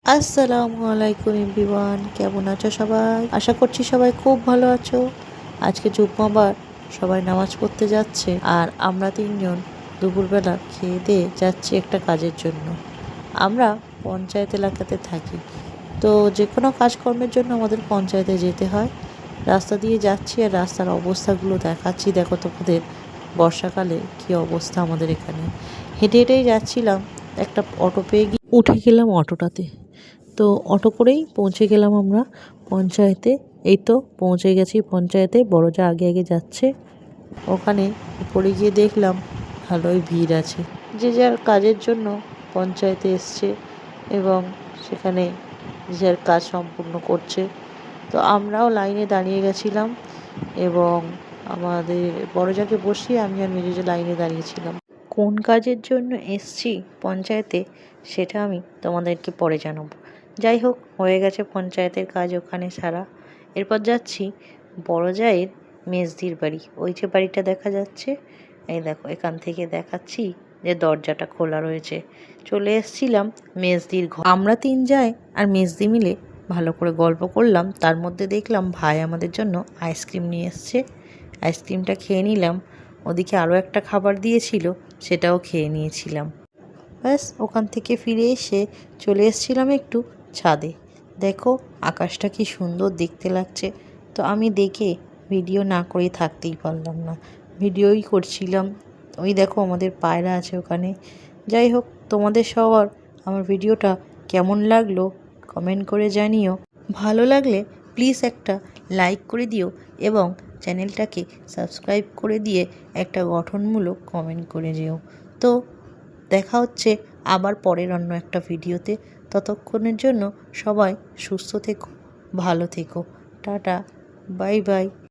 আসসালামু আলাইকুম এভরিওয়ান, কেমন আছো সবাই? আশা করছি সবাই খুব ভালো আছো। আজকে জুম্মাবার, সবাই নামাজ পড়তে যাচ্ছে আর আমরা তিনজন দুপুরবেলা খেয়ে দিয়ে যাচ্ছি একটা কাজের জন্য। আমরা পঞ্চায়েত এলাকাতে থাকি, তো যে কোনো কাজকর্মের জন্য আমাদের পঞ্চায়েতে যেতে হয়। রাস্তা দিয়ে যাচ্ছি আর রাস্তার অবস্থাগুলো দেখাচ্ছি। দেখো তোমাদের বর্ষাকালে কী অবস্থা আমাদের এখানে। হেঁটে হেঁটেই যাচ্ছিলাম, একটা অটো পেয়ে গিয়ে উঠে গেলাম অটোটাতে। তো অটো করেই পৌঁছে গেলাম আমরা পঞ্চায়েতে। এই তো পৌঁছে গেছি পঞ্চায়েতে। বড় যা আগে আগে যাচ্ছে। ওখানে উপরে গিয়ে দেখলাম ভালোই ভিড় আছে, যে যার কাজের জন্য পঞ্চায়েতে এসছে এবং সেখানে যে যার কাজ সম্পূর্ণ করছে। তো আমরাও লাইনে দাঁড়িয়ে গেছিলাম এবং আমাদের বড় যাকে বসিয়ে আমি আর মেজো যা লাইনে দাঁড়িয়েছিলাম। কোন কাজের জন্য এসছি পঞ্চায়েতে সেটা আমি তোমাদেরকে পরে জানাবো। যাই হোক, হয়ে গেছে পঞ্চায়েতের কাজ ওখানে সারা। এরপর যাচ্ছি বড় জায়ের মেজদির বাড়ি। ওই যে বাড়িটা দেখা যাচ্ছে, এই দেখো এখান থেকে দেখাচ্ছি যে দরজাটা খোলা রয়েছে। চলে এসছিলাম মেজদির ঘর। আমরা তিন যাই আর মেজদি মিলে ভালো করে গল্প করলাম। তার মধ্যে দেখলাম ভাই আমাদের জন্য আইসক্রিম নিয়ে এসছে। আইসক্রিমটা খেয়ে নিলাম। ওদিকে আরও একটা খাবার দিয়েছিল, সেটাও খেয়ে নিয়েছিলাম। ব্যাস ওখান থেকে ফিরে এসে চলে এসেছিলাম একটু ছাদে। দেখো আকাশটা কি সুন্দর দেখতে লাগছে। তো আমি দেখে ভিডিও না করে থাকতেই পারলাম না, ভিডিওই করছিলাম। ওই দেখো আমাদের পায়রা আছে ওখানে। যাই হোক, তোমাদের সবার আমার ভিডিওটা কেমন লাগলো কমেন্ট করে জানিও। ভালো লাগলে প্লিজ একটা লাইক করে দিও এবং চ্যানেলটাকে সাবস্ক্রাইব করে দিয়ে একটা গঠনমূলক কমেন্ট করে যেও। তো দেখা হচ্ছে আবার পরের অন্য একটা ভিডিওতে। ততক্ষণের জন্য সবাই সুস্থ থেকো, ভালো থেকো। Tata, bye bye.